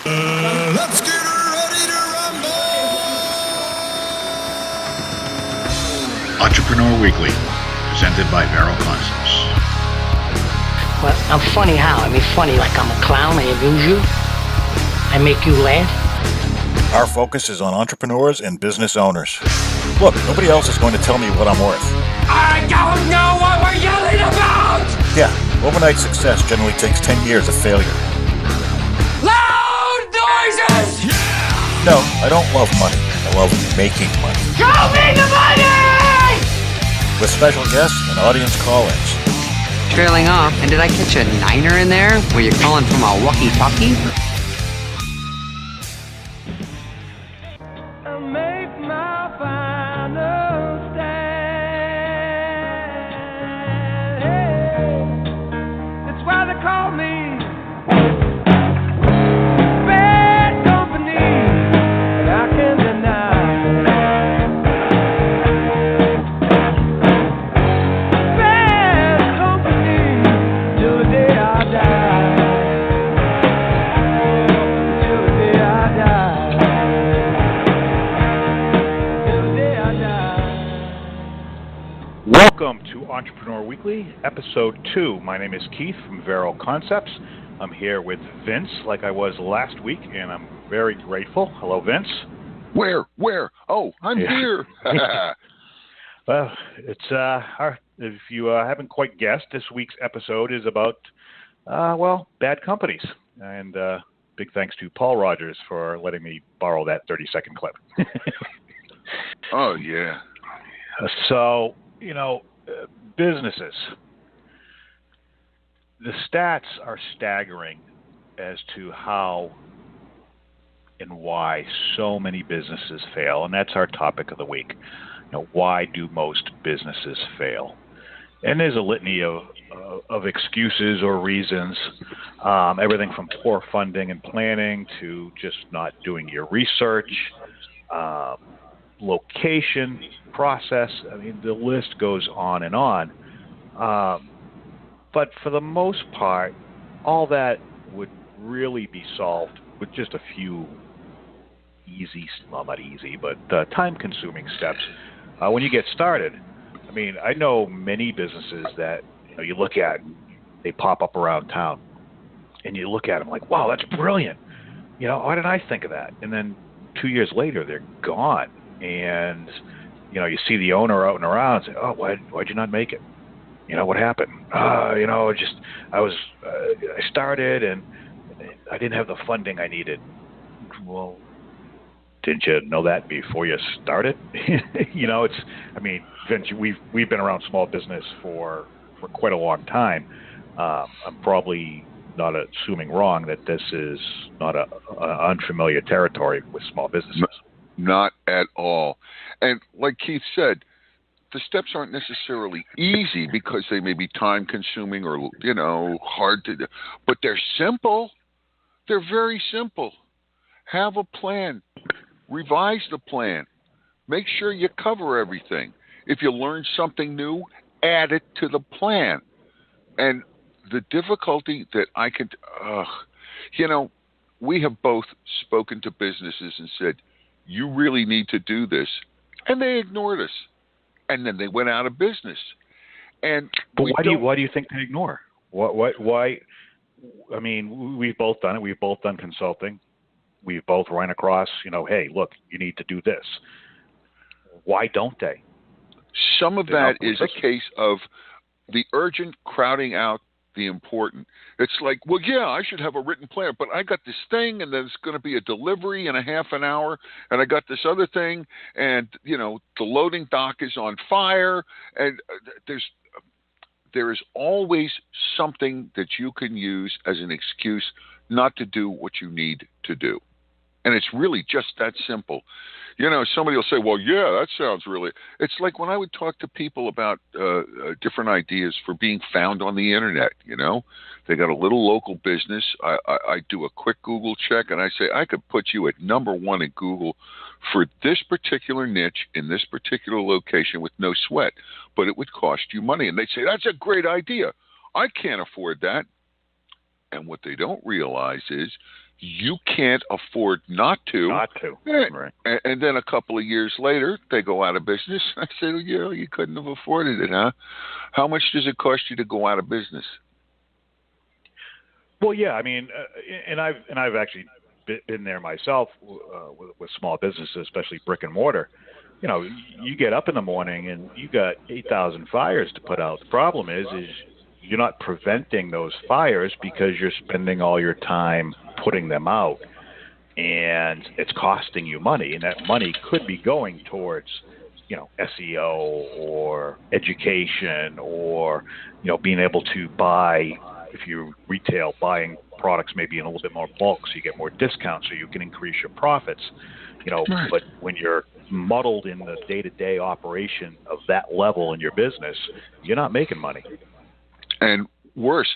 Let's get ready to rumble! Entrepreneur Weekly, presented by Vero Concepts. Well, I'm funny how? I mean, funny like I'm a clown, I amuse you, I make you laugh. Our focus is on entrepreneurs and business owners. Look, nobody else is going to tell me what I'm worth. I don't know what we're yelling about! Yeah, overnight success generally takes 10 years of failure. Loud noises! No, I don't love money. I love making money. Show me the money! With special guests and audience call-ins. Trailing off, and did I catch a niner in there? Were you calling from a walkie-talkie? Welcome to Entrepreneur Weekly, Episode 2. My name is Keith from Vero Concepts. I'm here with Vince, like I was last week, and I'm very grateful. Hello, Vince. Where? Oh, I'm here. Well, it's if you haven't quite guessed, this week's episode is about, bad companies. And big thanks to Paul Rogers for letting me borrow that 30-second clip. Oh, yeah. So, businesses. The stats are staggering as to how and why so many businesses fail, and that's our topic of the week. Why do most businesses fail? And there's a litany of excuses or reasons, everything from poor funding and planning to just not doing your research, location, process. I mean, the list goes on and on. But for the most part, all that would really be solved with just a few not easy, but time-consuming steps when you get started. I mean, I know many businesses that you look at, they pop up around town, and you look at them like, wow, that's brilliant. Why didn't I think of that? And then 2 years later, they're gone. And, you see the owner out and around and say, oh, why'd you not make it? What happened? I started and I didn't have the funding I needed. Well, didn't you know that before you started? Vince, we've been around small business for quite a long time. I'm probably not assuming wrong that this is not an unfamiliar territory with small businesses. Not at all. And like Keith said, the steps aren't necessarily easy because they may be time consuming or, hard to do. But they're simple. They're very simple. Have a plan. Revise the plan. Make sure you cover everything. If you learn something new, add it to the plan. And the difficulty that I could, we have both spoken to businesses and said, you really need to do this. And they ignored us. And then they went out of business. And but why do you think they ignore? Why? I mean, we've both done it. We've both done consulting. We've both run across, hey, look, you need to do this. Why don't they? Some of that is a case of the urgent crowding out the important. It's like, well, yeah, I should have a written plan, but I got this thing, and then it's going to be a delivery in a half an hour, and I got this other thing, and the loading dock is on fire, and there is always something that you can use as an excuse not to do what you need to do. And it's really just that simple. Somebody will say, well, yeah, that sounds really... It's like when I would talk to people about different ideas for being found on the internet, They got a little local business. I do a quick Google check, and I say, I could put you at number one in Google for this particular niche in this particular location with no sweat, but it would cost you money. And they say, that's a great idea. I can't afford that. And what they don't realize is You can't afford not to. Not to. Right. And then a couple of years later, they go out of business. I said, well, you couldn't have afforded it, huh? How much does it cost you to go out of business? Well, yeah, I mean, and I've actually been there myself with small businesses, especially brick and mortar. You know, you get up in the morning and you got 8,000 fires to put out. The problem is you're not preventing those fires because you're spending all your time putting them out, and it's costing you money, and that money could be going towards, you know, SEO or education or, you know, being able to buy, if you retail, buying products maybe in a little bit more bulk so you get more discounts so you can increase your profits, you know. Right. But when you're muddled in the day-to-day operation of that level in your business, you're not making money. And worse,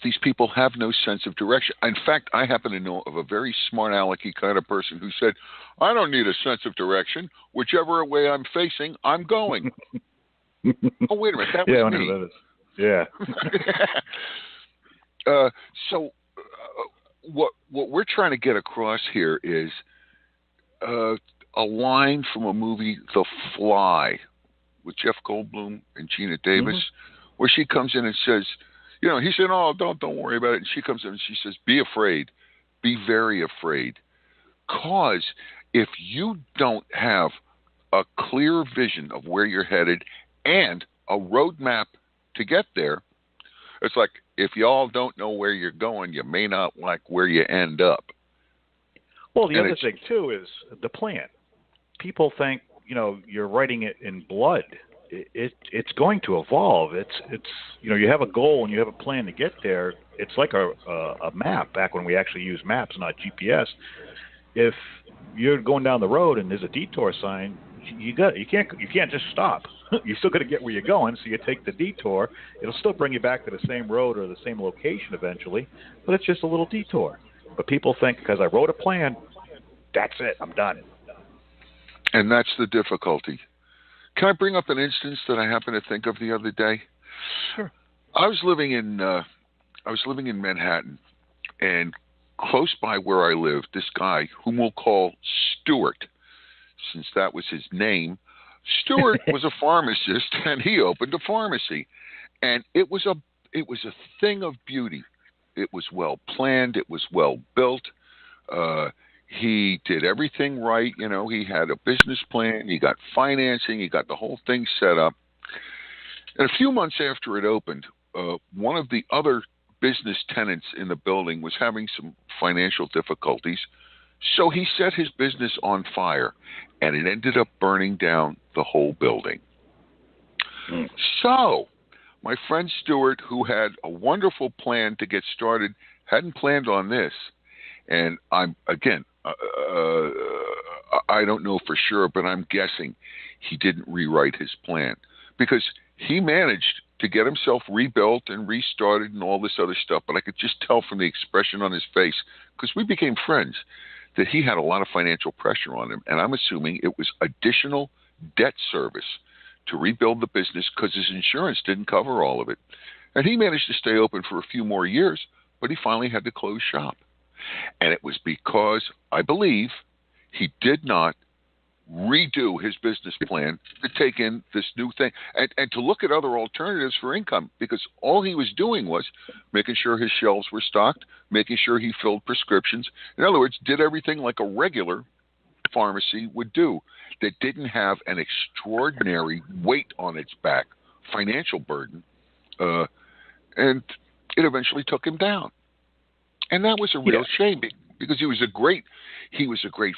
these people have no sense of direction. In fact, I happen to know of a very smart alecky kind of person who said, I don't need a sense of direction. Whichever way I'm facing, I'm going. Oh, wait a minute. That was yeah, I me. know that is. Yeah. What we're trying to get across here is a line from a movie, The Fly, with Jeff Goldblum and Gina Davis, where she comes in and says, you know, he said, "Oh, don't worry about it." And she comes in and she says, "Be afraid, be very afraid, cause if you don't have a clear vision of where you're headed and a roadmap to get there, it's like if y'all don't know where you're going, you may not like where you end up." Well, the other thing too is the plan. People think, you know, you're writing it in blood. It's going to evolve. It's you know, you have a goal and you have a plan to get there. It's like a map. Back when we actually used maps, not GPS. If you're going down the road and there's a detour sign, you can't just stop. You still got to get where you're going. So you take the detour. It'll still bring you back to the same road or the same location eventually, but it's just a little detour. But people think because I wrote a plan, that's it. I'm done. And that's the difficulty. Can I bring up an instance that I happened to think of the other day? Sure. I was living in Manhattan, and close by where I lived, this guy, whom we'll call Stuart, since that was his name, Stuart was a pharmacist, and he opened a pharmacy, and it was a thing of beauty. It was well planned. It was well built. He did everything right. You know, he had a business plan. He got financing. He got the whole thing set up. And a few months after it opened, one of the other business tenants in the building was having some financial difficulties. So he set his business on fire, and it ended up burning down the whole building. So my friend Stuart, who had a wonderful plan to get started, hadn't planned on this. And I don't know for sure, but I'm guessing he didn't rewrite his plan, because he managed to get himself rebuilt and restarted and all this other stuff. But I could just tell from the expression on his face, because we became friends, that he had a lot of financial pressure on him. And I'm assuming it was additional debt service to rebuild the business because his insurance didn't cover all of it. And he managed to stay open for a few more years, but he finally had to close shop. And it was because, I believe, he did not redo his business plan to take in this new thing and to look at other alternatives for income, because all he was doing was making sure his shelves were stocked, making sure he filled prescriptions. In other words, did everything like a regular pharmacy would do, that didn't have an extraordinary weight on its back, financial burden, and it eventually took him down. And that was a real shame, because he was a great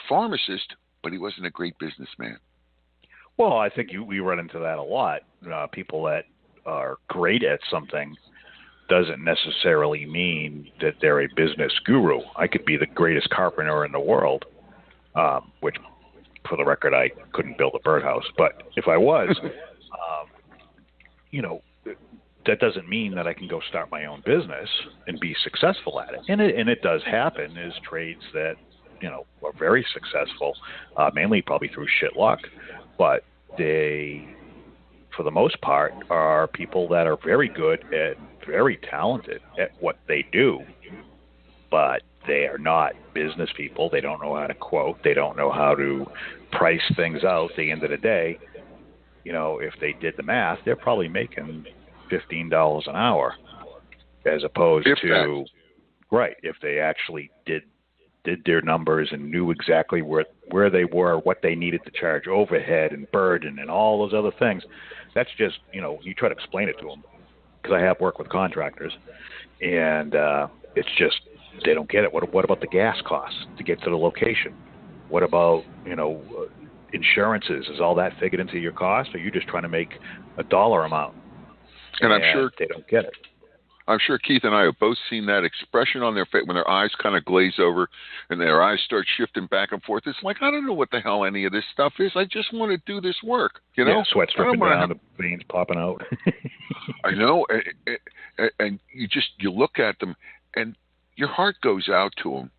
pharmacist, but he wasn't a great businessman. Well, I think we run into that a lot. People that are great at something doesn't necessarily mean that they're a business guru. I could be the greatest carpenter in the world, which, for the record, I couldn't build a birdhouse. But if I was, that doesn't mean that I can go start my own business and be successful at it. And it does happen. There's trades that, are very successful, mainly probably through shit luck. But they, for the most part, are people that are very good at, very talented at what they do, but they are not business people. They don't know how to quote. They don't know how to price things out. At the end of the day, if they did the math, they're probably making $15 an hour, as opposed to right if they actually did their numbers and knew exactly where they were, what they needed to charge overhead and burden and all those other things. That's just you try to explain it to them, because I have worked with contractors, and it's just they don't get it. What about the gas costs to get to the location? What about insurances? Is all that figured into your cost, or are you just trying to make a dollar amount? And I'm sure they don't get it. I'm sure Keith and I have both seen that expression on their face when their eyes kind of glaze over and their eyes start shifting back and forth. It's like, I don't know what the hell any of this stuff is. I just want to do this work. Yeah, sweat dripping down, the veins popping out. I know, and you look at them, and your heart goes out to them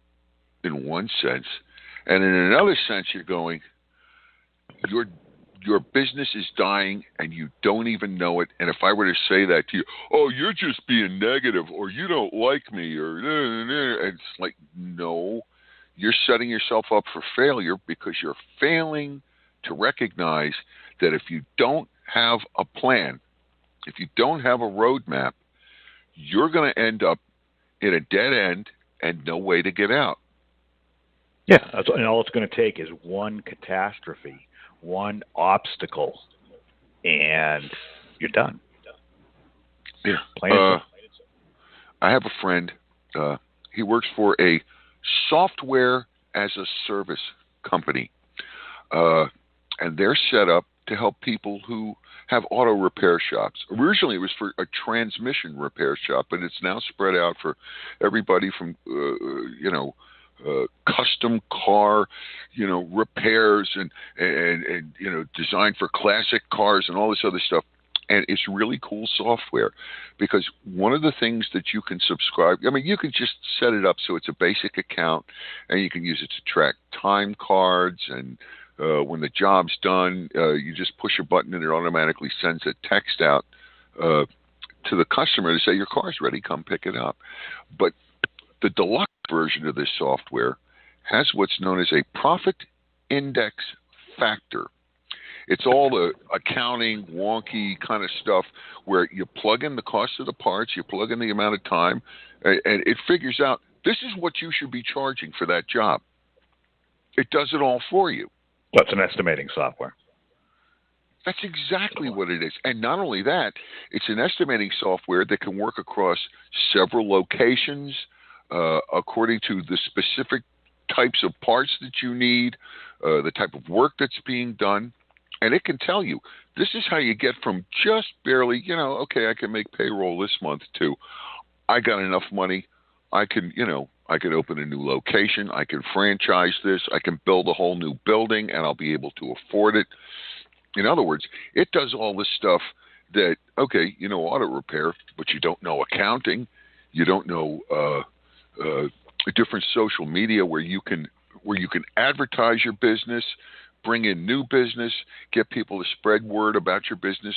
in one sense, and in another sense, you're going, your business is dying and you don't even know it. And if I were to say that to you, oh, you're just being negative, or you don't like me, or it's like, no, you're setting yourself up for failure, because you're failing to recognize that if you don't have a plan, if you don't have a roadmap, you're going to end up in a dead end and no way to get out. Yeah, and all it's going to take is one catastrophe, one obstacle, and you're done. Yeah. I have a friend. He works for a software as a service company, and they're set up to help people who have auto repair shops. Originally, it was for a transmission repair shop, but it's now spread out for everybody from custom car, repairs and designed for classic cars and all this other stuff. And it's really cool software, because one of the things that you can subscribe, you can just set it up so it's a basic account, and you can use it to track time cards, and when the job's done, you just push a button and it automatically sends a text out to the customer to say your car's ready, come pick it up. But the deluxe version of this software has what's known as a profit index factor. It's all the accounting, wonky kind of stuff where you plug in the cost of the parts, you plug in the amount of time, and it figures out this is what you should be charging for that job. It does it all for you. That's an estimating software. That's exactly what it is. And not only that, it's an estimating software that can work across several locations, according to the specific types of parts that you need, the type of work that's being done. And it can tell you, this is how you get from just barely, okay, I can make payroll this month, to I got enough money, I can open a new location, I can franchise this, I can build a whole new building, and I'll be able to afford it. In other words, it does all this stuff that, okay, auto repair, but you don't know accounting, you don't know different social media where you can advertise your business, bring in new business, get people to spread word about your business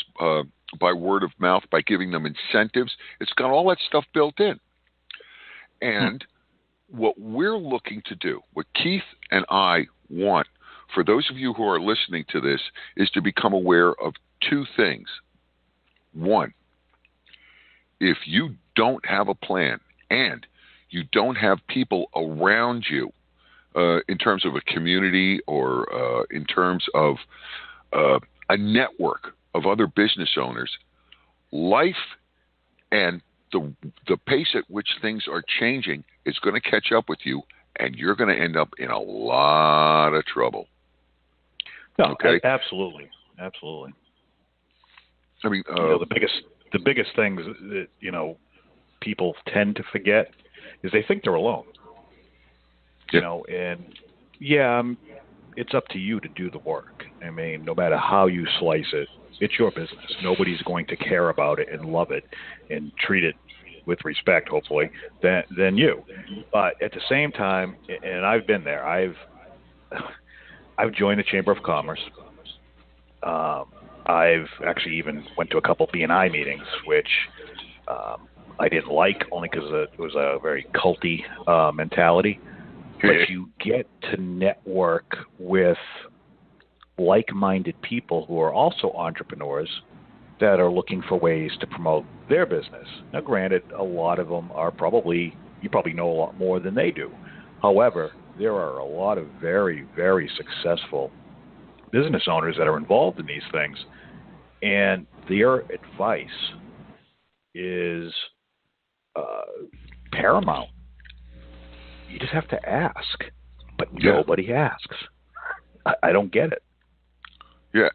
by word of mouth, by giving them incentives. It's got all that stuff built in. And what we're looking to do, what Keith and I want for those of you who are listening to this, is to become aware of two things. One, if you don't have a plan and you don't have people around you, in terms of a community or in terms of a network of other business owners, life and the pace at which things are changing is going to catch up with you, and you're going to end up in a lot of trouble. No, okay? Absolutely. I mean, the biggest things that people tend to forget is they think they're alone. It's up to you to do the work. I mean, no matter how you slice it, it's your business. Nobody's going to care about it and love it and treat it with respect, hopefully, than you. But at the same time, and I've been there, I've joined the Chamber of Commerce. I've actually even went to a couple B&I meetings, which I didn't like, only because it was a very culty mentality. But you get to network with like-minded people who are also entrepreneurs that are looking for ways to promote their business. Now, granted, a lot of them are you probably know a lot more than they do. However, there are a lot of very, very successful business owners that are involved in these things, and their advice is paramount. You just have to ask, but nobody asks. I don't get it. Yeah,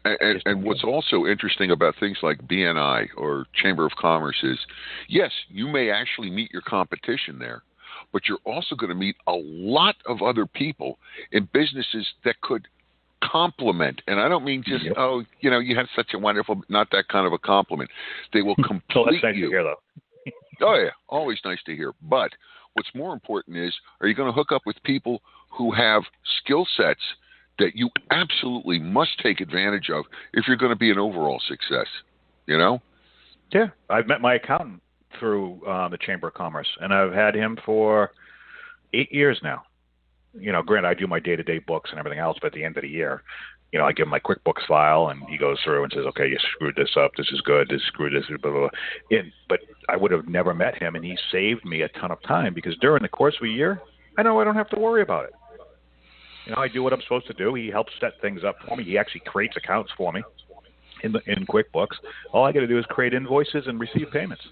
and what's also interesting about things like BNI or Chamber of Commerce is, yes, you may actually meet your competition there, but you're also going to meet a lot of other people in businesses that could complement. And I don't mean just, you have such a wonderful, not that kind of a compliment. They will complete So that's nice you. to hear, though. Oh, yeah, always nice to hear. But what's more important is, are you going to hook up with people who have skill sets that you absolutely must take advantage of if you're going to be an overall success, you know? Yeah. I've met my accountant through the Chamber of Commerce, and I've had him for 8 years now. Granted, I do my day-to-day books and everything else, but at the end of the year, I give him my QuickBooks file, and he goes through and says, okay, you screwed this up, this is good, this screwed this, blah, blah, blah. But I would have never met him, and he saved me a ton of time, because during the course of a year, I know I don't have to worry about it. I do what I'm supposed to do. He helps set things up for me. He actually creates accounts for me in QuickBooks. All I got to do is create invoices and receive payments.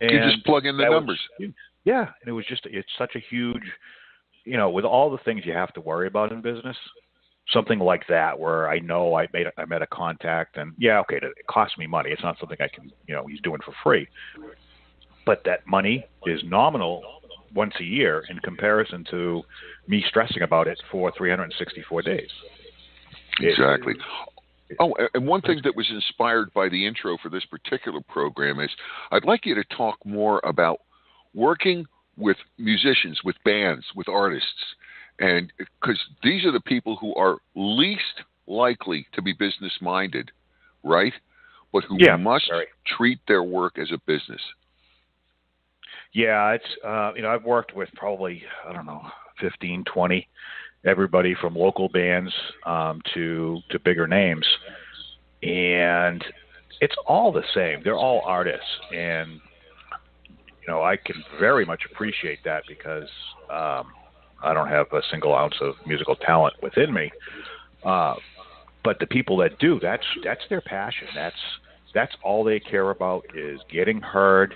And you just plug in the numbers. And it's such a huge, with all the things you have to worry about in business, something like that where I know I met a contact, and it costs me money. It's not something I can, he's doing for free. But that money is nominal once a year in comparison to me stressing about it for 364 days. Exactly. And one thing that was inspired by the intro for this particular program is I'd like you to talk more about working with musicians, with bands, with artists, and because these are the people who are least likely to be business-minded, right? But who must treat their work as a business. Yeah, it's I've worked with probably 15, 20, everybody from local bands to bigger names, and it's all the same. They're all artists, and I can very much appreciate that, because I don't have a single ounce of musical talent within me. But the people that do, that's their passion. That's all they care about, is getting heard,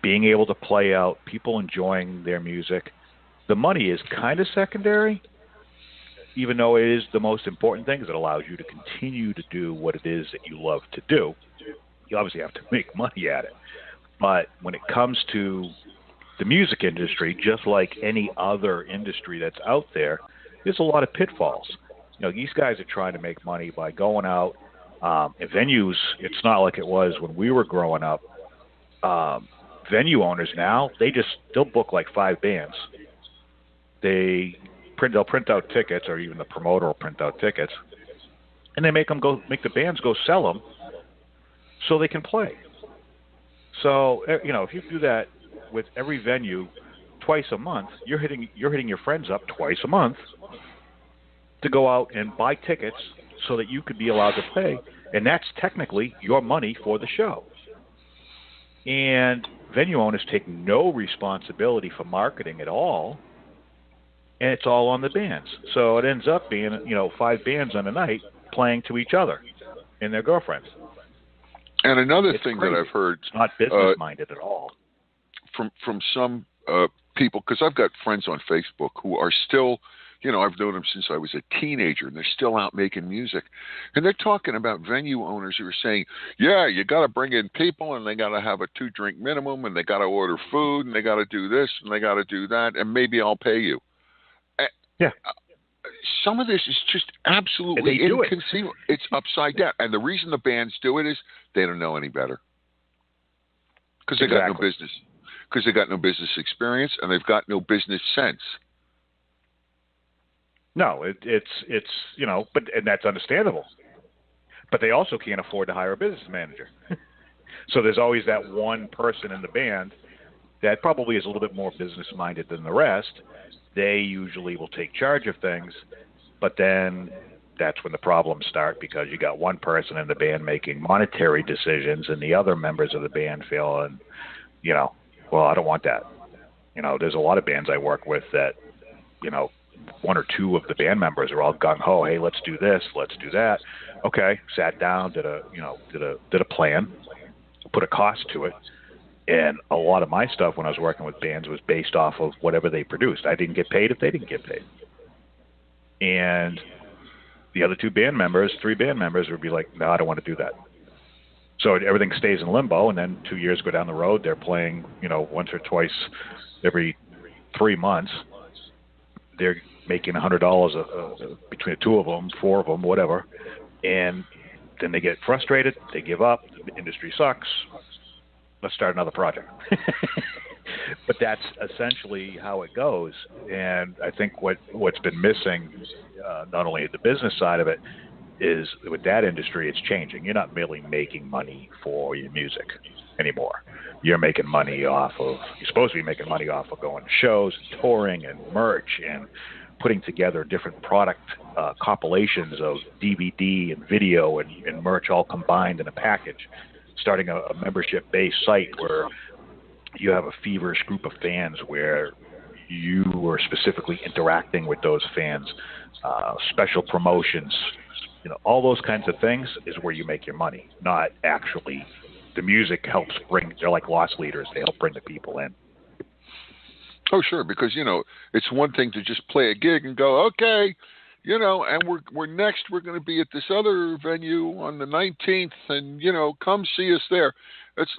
being able to play out, people enjoying their music. The money is kind of secondary, even though it is the most important thing, because it allows you to continue to do what it is that you love to do. You obviously have to make money at it. But when it comes to the music industry, just like any other industry that's out there, there's a lot of pitfalls. These guys are trying to make money by going out. In venues, it's not like it was when we were growing up. Venue owners now, they'll book like 5 bands. They'll print out tickets, or even the promoter will print out tickets, and they make the bands go sell them so they can play. So if you do that with every venue twice a month, you're hitting your friends up twice a month to go out and buy tickets so that you could be allowed to play, and that's technically your money for the show. And venue owners take no responsibility for marketing at all, and it's all on the bands. So it ends up being 5 bands on a night playing to each other and their girlfriends. And another It's thing crazy. that I've heard, it's not business minded at all, from some people, because I've got friends on Facebook who are still, I've known them since I was a teenager, and they're still out making music. And they're talking about venue owners who are saying, yeah, you got to bring in people, and they got to have a 2-drink minimum, and they got to order food, and they got to do this, and they got to do that, and maybe I'll pay you. Yeah. Some of this is just absolutely inconceivable. It's upside down. And the reason the bands do it is they don't know any better. Because they got no business. Because they got no business experience, and they've got no business sense. No, it's and that's understandable. But they also can't afford to hire a business manager. So there's always that one person in the band that probably is a little bit more business-minded than the rest. They usually will take charge of things, but then that's when the problems start, because you got one person in the band making monetary decisions and the other members of the band feel, and well, I don't want that. There's a lot of bands I work with that, one or two of the band members are all gung-ho. Hey, let's do this, let's do that. Okay, sat down, did a plan, put a cost to it. And a lot of my stuff when I was working with bands was based off of whatever they produced. I didn't get paid if they didn't get paid. And the other three band members would be like, no, I don't want to do that. So everything stays in limbo, and then 2 years go down the road, they're playing, once or twice every 3 months. They're making $100 between the two of them, four of them, whatever. And then they get frustrated, they give up, the industry sucks, let's start another project. But that's essentially how it goes. And I think what's been missing, not only the business side of it, is with that industry, it's changing. You're not merely making money for your music anymore. You're making money you're supposed to be making money off of going to shows, touring, and merch, and putting together different product compilations of DVD and video and merch all combined in a package, starting a membership-based site where you have a feverish group of fans where you are specifically interacting with those fans, special promotions, all those kinds of things is where you make your money, not actually the music helps bring, they're like loss leaders, they help bring the people in. Oh, sure, because, it's one thing to just play a gig and go, okay, and we're next, we're going to be at this other venue on the 19th, and, come see us there. It's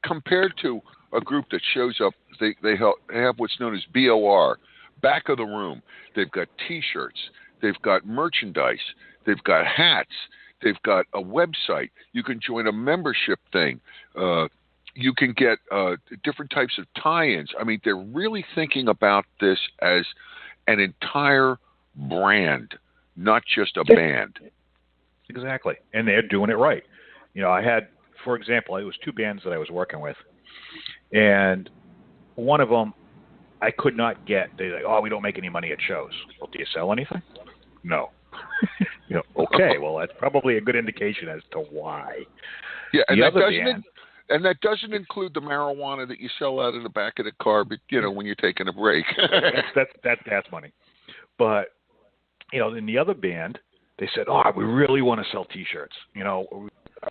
compared to a group that shows up, they have what's known as BOR, back of the room. They've got T-shirts, they've got merchandise, they've got hats, they've got a website. You can join a membership thing. You can get different types of tie-ins. I mean, they're really thinking about this as an entire brand, not just a band. Exactly. And they're doing it right. I had, for example, it was two bands that I was working with, and one of them I could not get. They're like, oh, we don't make any money at shows. Well, do you sell anything? No. Okay, well, that's probably a good indication as to why. Yeah, and that doesn't include the marijuana that you sell out in the back of the car, but, when you're taking a break. that's gas money. But, in the other band, they said, oh, we really want to sell T-shirts.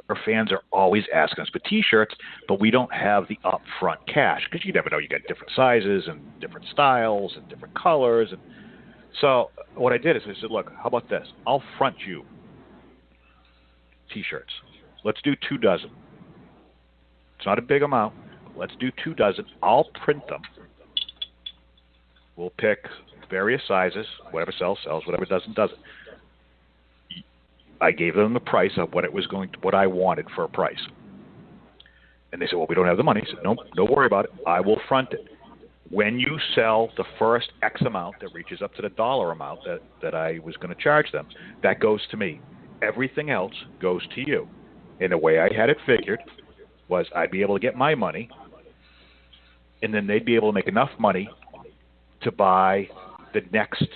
Our fans are always asking us for T-shirts, but we don't have the upfront cash, because you never know. You got different sizes and different styles and different colors. And so what I did is I said, look, how about this? I'll front you T-shirts. Let's do 2 dozen. It's not a big amount. Let's do 2 dozen. I'll print them. We'll pick various sizes. Whatever sells, whatever doesn't. I gave them the price of what I wanted for a price. And they said, well, we don't have the money. I said, no, don't worry about it. I will front it. When you sell the first X amount that reaches up to the dollar amount that I was going to charge them, that goes to me. Everything else goes to you. And the way I had it figured was I'd be able to get my money, and then they'd be able to make enough money to buy the next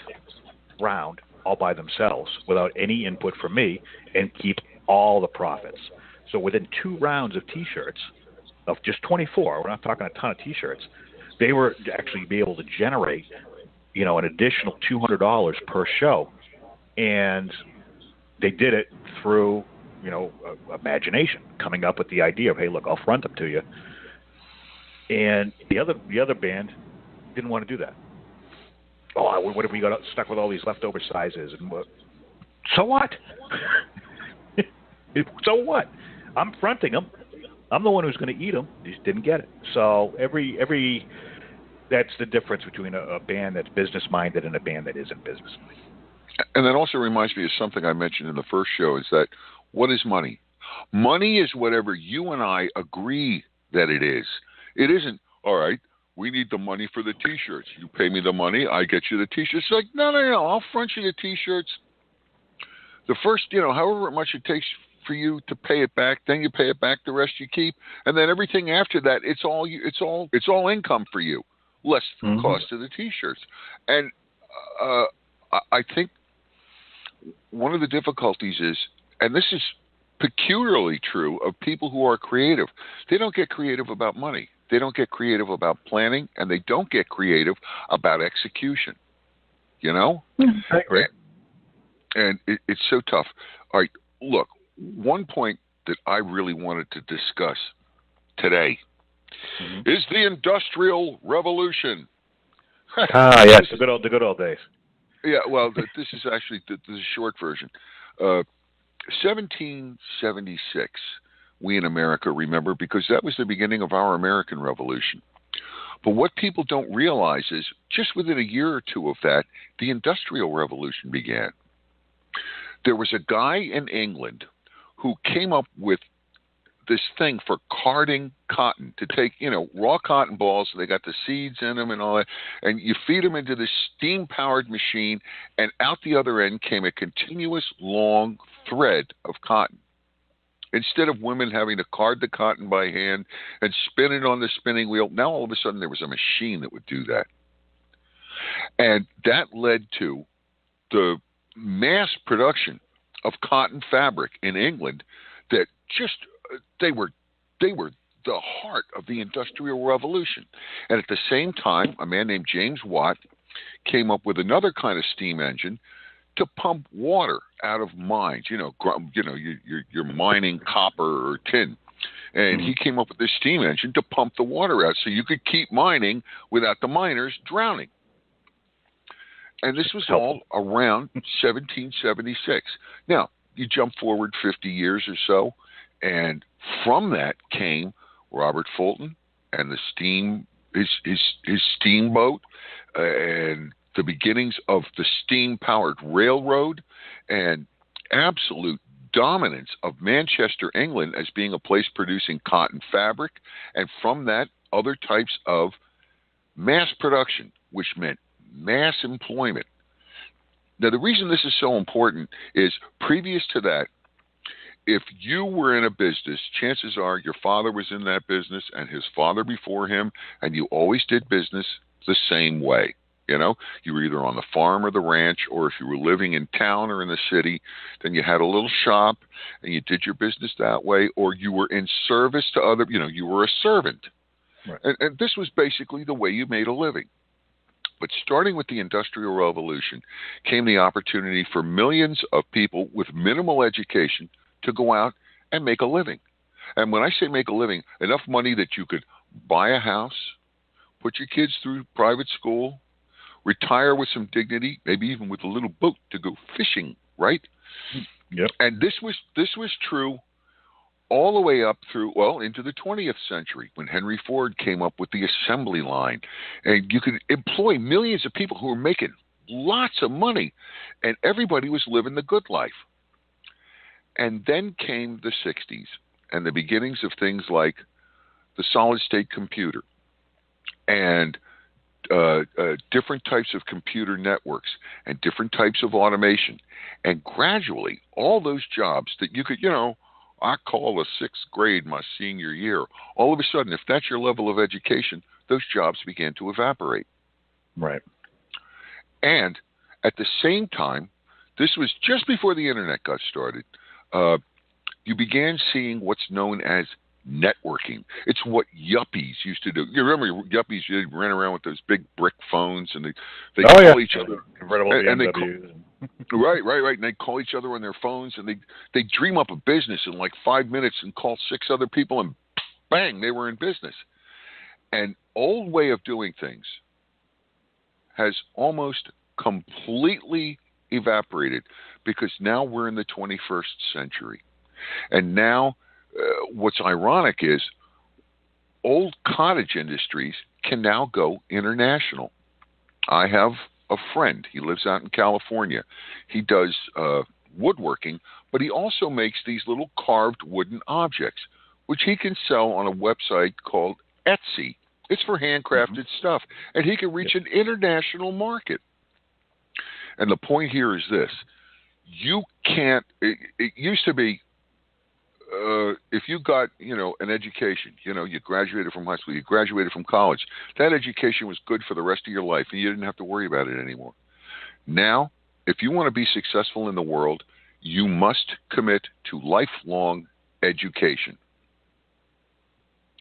round all by themselves without any input from me, and keep all the profits. So within 2 rounds of T-shirts, of just 24, we're not talking a ton of T-shirts, they were actually be able to generate, an additional $200 per show. And they did it through, imagination, coming up with the idea of, hey, look, I'll front them to you. And the other band didn't want to do that. Oh, what if we got stuck with all these leftover sizes? And so what? So what? I'm fronting them. I'm the one who's going to eat them. They just didn't get it. So that's the difference between a band that's business-minded and a band that isn't business-minded. And that also reminds me of something I mentioned in the first show, is that what is money? Money is whatever you and I agree that it is. It isn't, all right, we need the money for the T-shirts. You pay me the money, I get you the T-shirts. It's like, no, I'll front you the T-shirts. The first, however much it takes for you to pay it back. Then you pay it back. The rest you keep, and then everything after that, it's all income for you, less the cost of the T-shirts. And I think one of the difficulties is, and this is peculiarly true of people who are creative, they don't get creative about money. They don't get creative about planning, and they don't get creative about execution. You know? I agree. And it's so tough. All right, look, one point that I really wanted to discuss today is the Industrial Revolution. Yes, the good old days. Yeah, well, this is actually the short version. 1776, we in America remember, because that was the beginning of our American Revolution. But what people don't realize is just within a year or two of that, the Industrial Revolution began. There was a guy in England who came up with this thing for carding cotton, to take, raw cotton balls, they got the seeds in them and all that, and you feed them into this steam-powered machine, and out the other end came a continuous long thread of cotton. Instead of women having to card the cotton by hand and spin it on the spinning wheel, now all of a sudden there was a machine that would do that. And that led to the mass production of cotton fabric in England that just, they were the heart of the Industrial Revolution. And at the same time, a man named James Watt came up with another kind of steam engine to pump water out of mines. You're mining copper or tin, and he came up with this steam engine to pump the water out so you could keep mining without the miners drowning. And this was all around 1776. Now, you jump forward 50 years or so, and from that came Robert Fulton and his steamboat, and the beginnings of the steam-powered railroad, and absolute dominance of Manchester, England, as being a place producing cotton fabric, and from that, other types of mass production, which meant mass employment. Now, the reason this is so important is, previous to that, if you were in a business, chances are your father was in that business and his father before him, and you always did business the same way. You were either on the farm or the ranch, or if you were living in town or in the city, then you had a little shop and you did your business that way, or you were in service to other, you were a servant. Right. And this was basically the way you made a living. But starting with the Industrial Revolution came the opportunity for millions of people with minimal education to go out and make a living. And when I say make a living, enough money that you could buy a house, put your kids through private school, retire with some dignity, maybe even with a little boat to go fishing, right? Yep. And this was true all the way up through, into the 20th century, when Henry Ford came up with the assembly line. And you could employ millions of people who were making lots of money, and everybody was living the good life. And then came the 60s and the beginnings of things like the solid-state computer and different types of computer networks and different types of automation. And gradually, all those jobs that you could, I call a sixth grade my senior year, all of a sudden, if that's your level of education, those jobs began to evaporate. Right. And at the same time, this was just before the internet got started, you began seeing what's known as networking. It's what yuppies used to do. You remember yuppies? They ran around with those big brick phones, and they call each other convertible BMWs. Right. And they call each other on their phones, and they dream up a business in like 5 minutes and call 6 other people, and bang, they were in business. An old way of doing things has almost completely evaporated, because now we're in the 21st century. And now what's ironic is old cottage industries can now go international. I have a friend. He lives out in California. He does woodworking, but he also makes these little carved wooden objects, which he can sell on a website called Etsy. It's for handcrafted stuff, and he can reach an international market. And the point here is this. You can't, it used to be, if you got, an education, you graduated from high school, you graduated from college, that education was good for the rest of your life, and you didn't have to worry about it anymore. Now, if you want to be successful in the world, you must commit to lifelong education.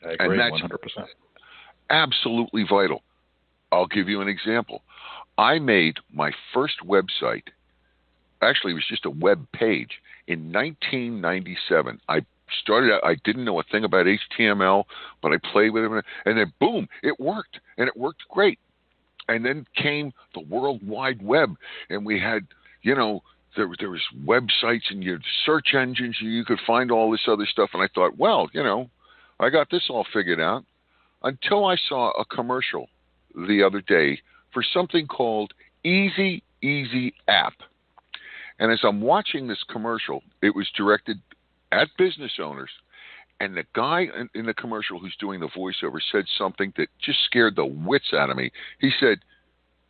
I agree, and that's 100%. Absolutely vital. I'll give you an example. I made my first website. Actually, it was just a web page in 1997. I started out, I didn't know a thing about HTML, but I played with it, and then boom, it worked, and it worked great. And then came the World Wide Web, and we had, there was websites and your search engines, and you could find all this other stuff. And I thought, well, I got this all figured out, until I saw a commercial the other day for something called Easy App. And as I'm watching this commercial, it was directed at business owners, and the guy in the commercial who's doing the voiceover said something that just scared the wits out of me. He said,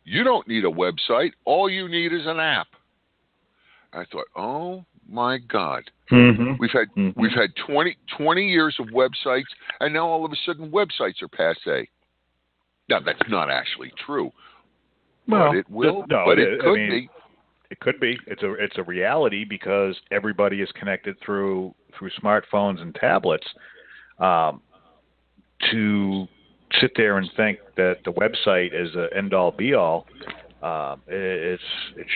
"You don't need a website. All you need is an app." I thought, oh my God. Mm-hmm. We've had 20 years of websites, and now all of a sudden websites are passé. Now, that's not actually true. Well, but it will. No, but it could be. It could be. It's a reality because everybody is connected through smartphones and tablets. To sit there and think that the website is an end-all, be-all, it's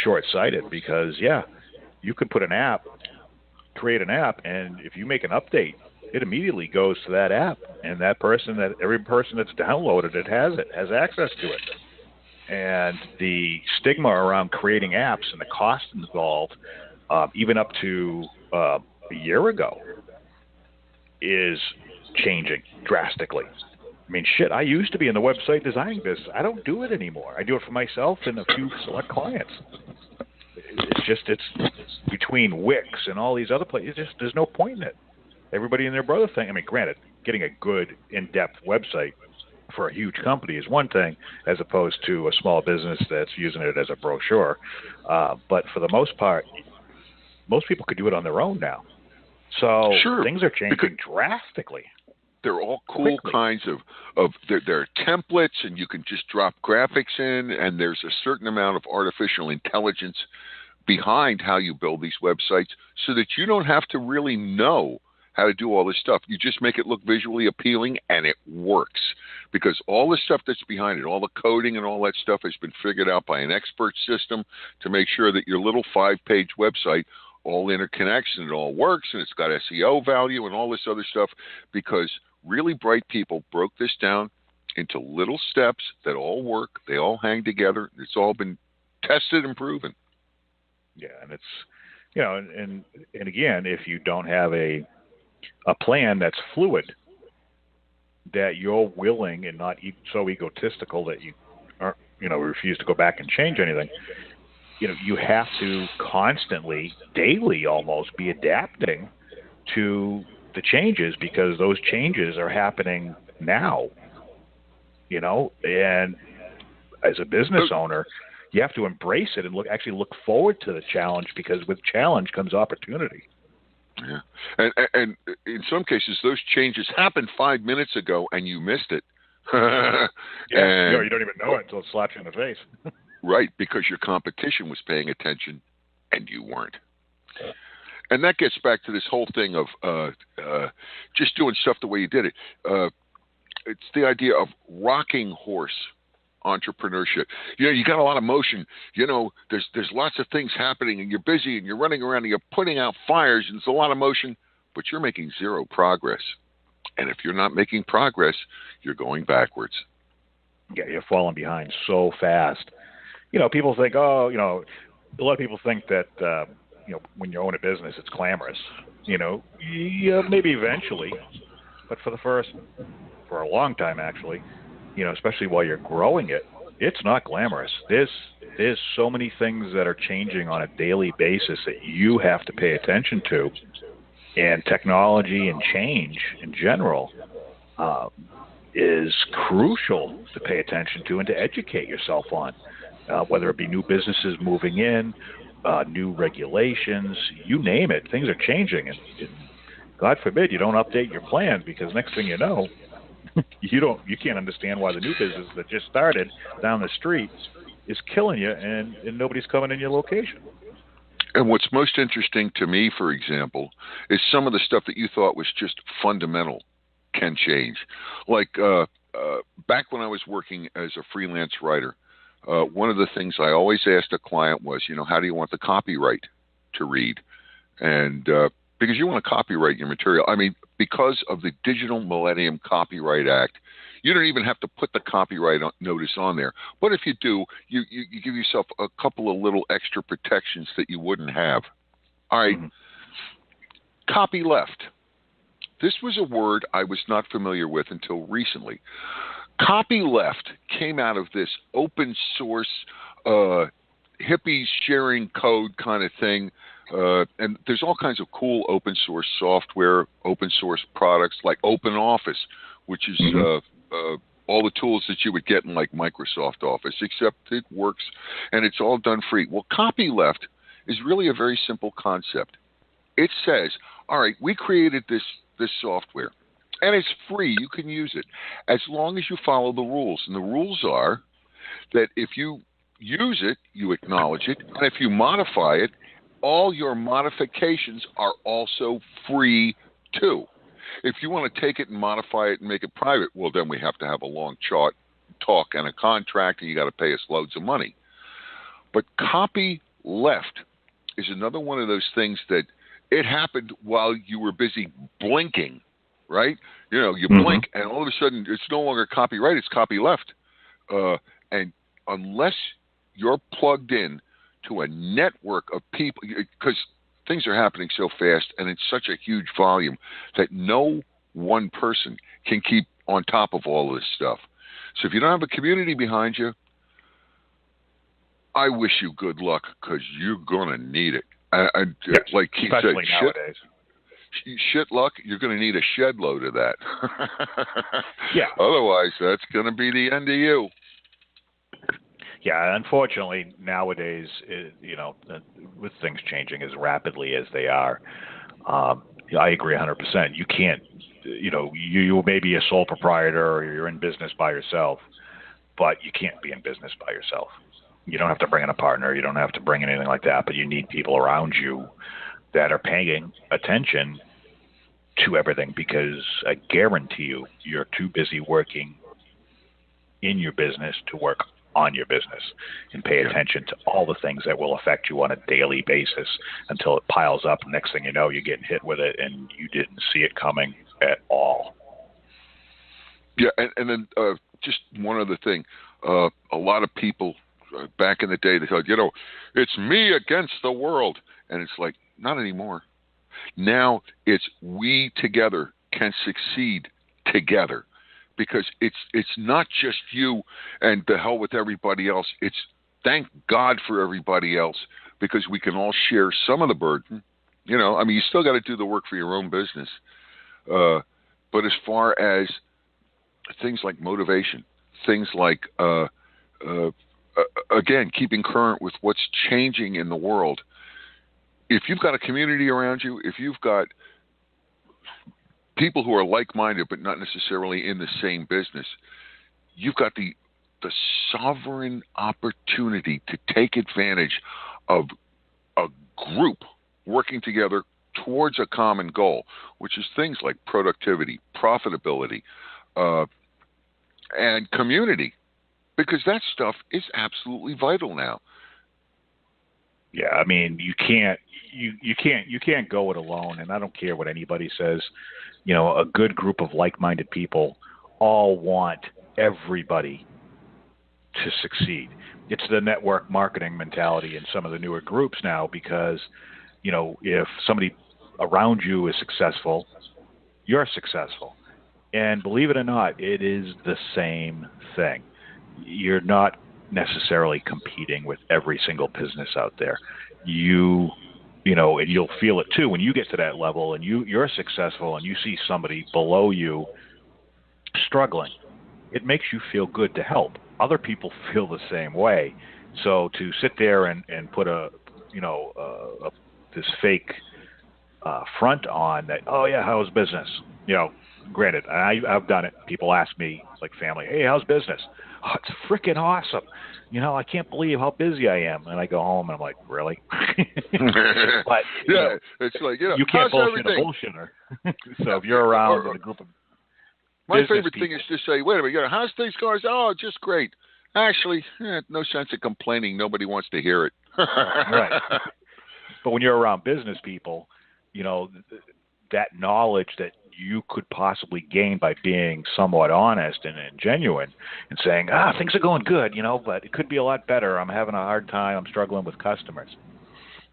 short-sighted because, you could put create an app, and if you make an update, it immediately goes to that app, and every person that's downloaded it has access to it. And the stigma around creating apps and the cost involved, even up to a year ago, is changing drastically. I mean, shit, I used to be in the website designing business. I don't do it anymore. I do it for myself and a few select clients. It's between Wix and all these other places. There's no point in it. Everybody and their brother thing. I mean, granted, getting a good, in-depth website for a huge company is one thing, as opposed to a small business that's using it as a brochure. But for the most part, most people could do it on their own now. So sure, things are changing drastically. They're all cool kinds of they're templates, and you can just drop graphics in, and there's a certain amount of artificial intelligence behind how you build these websites so that you don't have to really know how to do all this stuff. You just make it look visually appealing, and it works because all the stuff that's behind it, all the coding and all that stuff has been figured out by an expert system to make sure that your little 5-page website all interconnects and it all works, and it's got SEO value and all this other stuff because really bright people broke this down into little steps that all work. They all hang together. It's all been tested and proven. Yeah, and it's, and again, if you don't have a plan that's fluid, that you're willing and not so egotistical that you aren't, refuse to go back and change anything, you have to constantly, daily almost, be adapting to the changes because those changes are happening now, and as a business owner, you have to embrace it and actually look forward to the challenge because with challenge comes opportunity. Yeah, and in some cases, those changes happened 5 minutes ago, and you missed it. You don't even know it until it slaps you in the face. Right, because your competition was paying attention, and you weren't. And that gets back to this whole thing of just doing stuff the way you did it. It's the idea of rocking horse entrepreneurship. You got a lot of motion. There's lots of things happening, and you're busy, and you're running around, and you're putting out fires, and it's a lot of motion, but you're making zero progress. And if you're not making progress, you're going backwards. Yeah, you're falling behind so fast. People think, a lot of people think that, when you own a business, it's glamorous. Yeah, maybe eventually, but for a long time, actually, especially while you're growing it, it's not glamorous. There's so many things that are changing on a daily basis that you have to pay attention to, and technology and change in general is crucial to pay attention to and to educate yourself on, whether it be new businesses moving in, new regulations, you name it. Things are changing, and God forbid you don't update your plans, because next thing you know, you can't understand why the new business that just started down the street is killing you, and nobody's coming in your location. And what's most interesting to me, for example, is some of the stuff that you thought was just fundamental can change. Like back when I was working as a freelance writer, one of the things I always asked a client was, how do you want the copyright to read? And because you want to copyright your material. I mean, because of the Digital Millennium Copyright Act, you don't even have to put the copyright notice on there. But if you do, you give yourself a couple of little extra protections that you wouldn't have. All right. Copy left. This was a word I was not familiar with until recently. Copy left came out of this open source, hippies sharing code kind of thing. And there's all kinds of cool open source software, open source products like OpenOffice, which is all the tools that you would get in like Microsoft Office, except it works and it's all done free. Well, copyleft is really a very simple concept. It says, all right, we created this software and it's free. You can use it as long as you follow the rules. And the rules are that if you use it, you acknowledge it. And if you modify it, all your modifications are also free too. If you want to take it and modify it and make it private, well, then we have to have a long talk and a contract, and you got to pay us loads of money. But copy left is another one of those things that it happened while you were busy blinking, right? You blink, and all of a sudden it's no longer copyright, it's copy left. And unless you're plugged in to a network of people, because things are happening so fast and in such a huge volume that no one person can keep on top of all of this stuff. So if you don't have a community behind you, I wish you good luck, because you're going to need it. Like Keith said, nowadays. Shit luck, you're going to need a shed load of that. Yeah. Otherwise, that's going to be the end of you. Yeah, unfortunately, nowadays, with things changing as rapidly as they are, I agree 100%. You can't, you may be a sole proprietor or you're in business by yourself, but you can't be in business by yourself. You don't have to bring in a partner. You don't have to bring in anything like that, but you need people around you that are paying attention to everything, because I guarantee you're too busy working in your business to work on your business and pay attention to all the things that will affect you on a daily basis until it piles up. Next thing you know, you're getting hit with it and you didn't see it coming at all. Yeah, and then just one other thing. A lot of people back in the day, they thought, it's me against the world. And it's like, not anymore. Now it's we together can succeed together. Because it's not just you and the hell with everybody else. It's thank God for everybody else, because we can all share some of the burden. You still got to do the work for your own business. But as far as things like motivation, things like, again, keeping current with what's changing in the world, if you've got a community around you, if you've got people who are like-minded but not necessarily in the same business, you've got the sovereign opportunity to take advantage of a group working together towards a common goal, which is things like productivity, profitability, and community, because that stuff is absolutely vital now. Yeah, I mean, you can't go it alone, and I don't care what anybody says. A good group of like-minded people all want everybody to succeed. It's the network marketing mentality in some of the newer groups now, because, if somebody around you is successful, you're successful. And believe it or not, it is the same thing. You're not necessarily competing with every single business out there. And you'll feel it too when you get to that level and you're successful and you see somebody below you struggling. It makes you feel good to help. Other people feel the same way. So to sit there and put this fake front on that. Oh yeah, how's business? Granted, I've done it. People ask me, like family, hey, how's business? Oh, it's freaking awesome. I can't believe how busy I am. And I go home and I'm like, really? But it's like you can't bullshit a bullshitter. So if you're around in a group of my favorite people, thing is to say, wait a minute, how's things going? Oh, just great. Actually, no sense of complaining. Nobody wants to hear it. Right. But when you're around business people, that knowledge that you could possibly gain by being somewhat honest and genuine and saying, things are going good, but it could be a lot better. I'm having a hard time. I'm struggling with customers,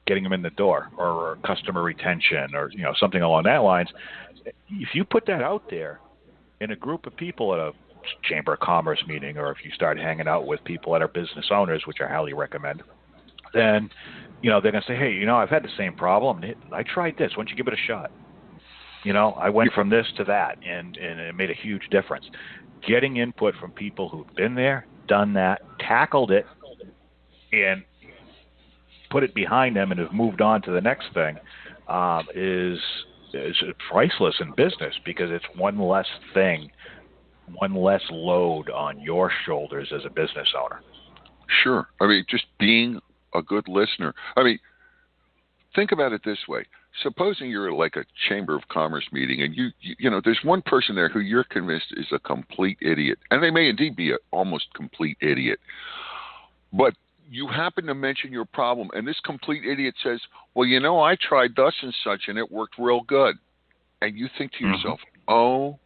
getting them in the door, or customer retention, or, something along that lines. If you put that out there in a group of people at a Chamber of Commerce meeting, or if you start hanging out with people that are business owners, which I highly recommend, then, they're going to say, hey, I've had the same problem. I tried this. Why don't you give it a shot? I went from this to that, and it made a huge difference. Getting input from people who've been there, done that, tackled it, and put it behind them and have moved on to the next thing is priceless in business, because it's one less thing, one less load on your shoulders as a business owner. Sure. Just being a good listener. Think about it this way. Supposing you're like a Chamber of Commerce meeting, and you know there's one person there who you're convinced is a complete idiot, and they may indeed be an almost complete idiot, but you happen to mention your problem, and this complete idiot says, well, I tried thus and such, and it worked real good. And you think to yourself, oh,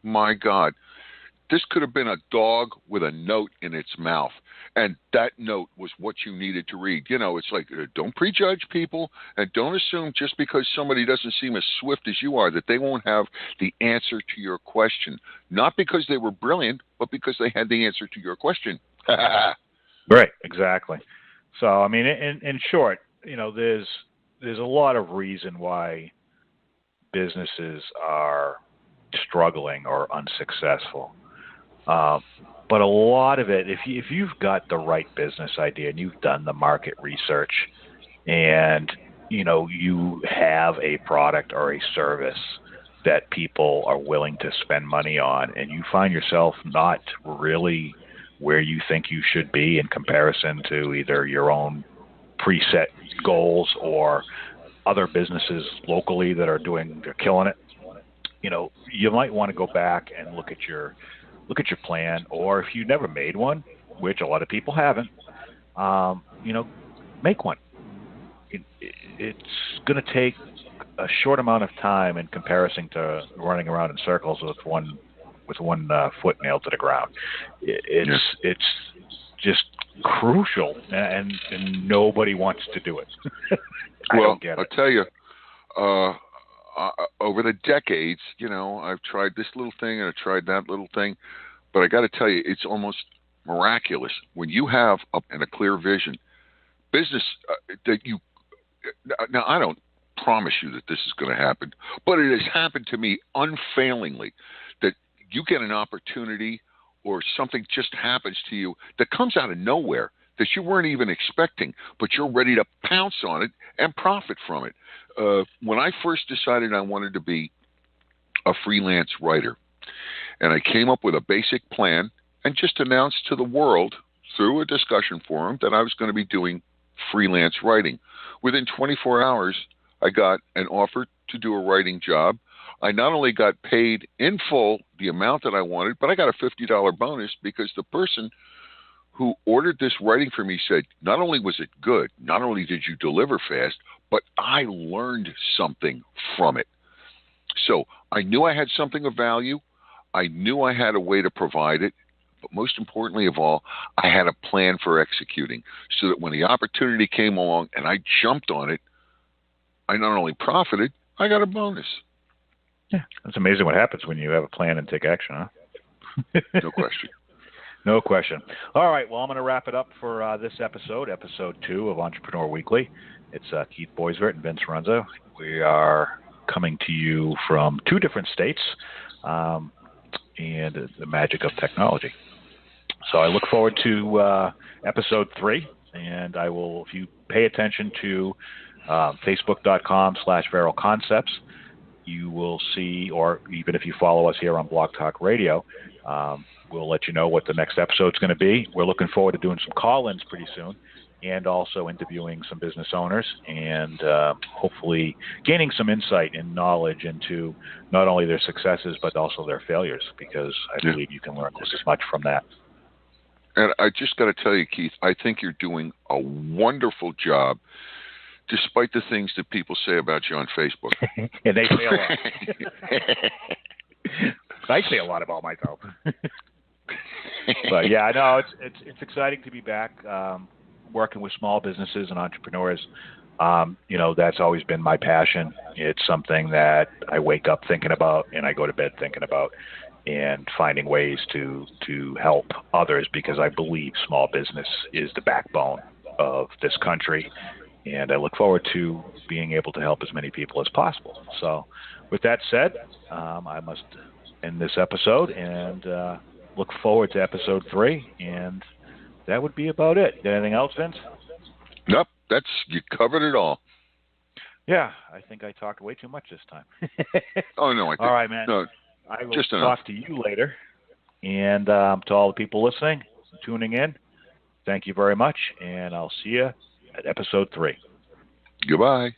my God, this could have been a dog with a note in its mouth. And that note was what you needed to read. It's like, don't prejudge people, and don't assume just because somebody doesn't seem as swift as you are that they won't have the answer to your question. Not because they were brilliant, but because they had the answer to your question. Right, exactly. So, in short, there's a lot of reason why businesses are struggling or unsuccessful. But a lot of it, if you've got the right business idea and you've done the market research, and you have a product or a service that people are willing to spend money on, and you find yourself not really where you think you should be in comparison to either your own preset goals or other businesses locally that are killing it, you might want to go back and look at your plan, or if you never made one, which a lot of people haven't, make one. It's going to take a short amount of time in comparison to running around in circles with one foot nailed to the ground. It's just crucial, and nobody wants to do it. I'll tell you, over the decades, I've tried this little thing and I tried that little thing, but I got to tell you, it's almost miraculous when you have a clear vision. Business that you now, I don't promise you that this is going to happen, but it has happened to me unfailingly that you get an opportunity or something just happens to you that comes out of nowhere that you weren't even expecting, but you're ready to pounce on it and profit from it. When I first decided I wanted to be a freelance writer, and I came up with a basic plan and just announced to the world through a discussion forum that I was going to be doing freelance writing. Within 24 hours, I got an offer to do a writing job. I not only got paid in full the amount that I wanted, but I got a $50 bonus because the person who ordered this writing for me said, not only was it good, not only did you deliver fast, but I learned something from it. So I knew I had something of value. I knew I had a way to provide it. But most importantly of all, I had a plan for executing so that when the opportunity came along and I jumped on it, I not only profited, I got a bonus. Yeah, it's amazing what happens when you have a plan and take action, huh? No question. No question. All right, well, I'm going to wrap it up for this episode 2 of Entrepreneur Weekly. It's Keith Boisvert and Vince Runza. We are coming to you from 2 different states and the magic of technology. So I look forward to episode 3, and I will, if you pay attention to Facebook.com/Feral Concepts. You will see, or even if you follow us here on Blog Talk Radio, we'll let you know what the next episode's going to be. We're looking forward to doing some call-ins pretty soon, and also interviewing some business owners, and hopefully gaining some insight and knowledge into not only their successes but also their failures, because I believe you can learn just as much from that. And I just got to tell you, Keith, I think you're doing a wonderful job, despite the things that people say about you on Facebook. And they say a lot. I say a lot about myself. But yeah, I know it's exciting to be back working with small businesses and entrepreneurs. That's always been my passion. It's something that I wake up thinking about and I go to bed thinking about, and finding ways to help others, because I believe small business is the backbone of this country. And I look forward to being able to help as many people as possible. So with that said, I must end this episode and look forward to episode 3. And that would be about it. Anything else, Vince? Nope. You covered it all. Yeah, I think I talked way too much this time. Oh, no. All right, man. No, I will just talk to you later. And to all the people listening, tuning in, thank you very much. And I'll see you at episode 3. Goodbye.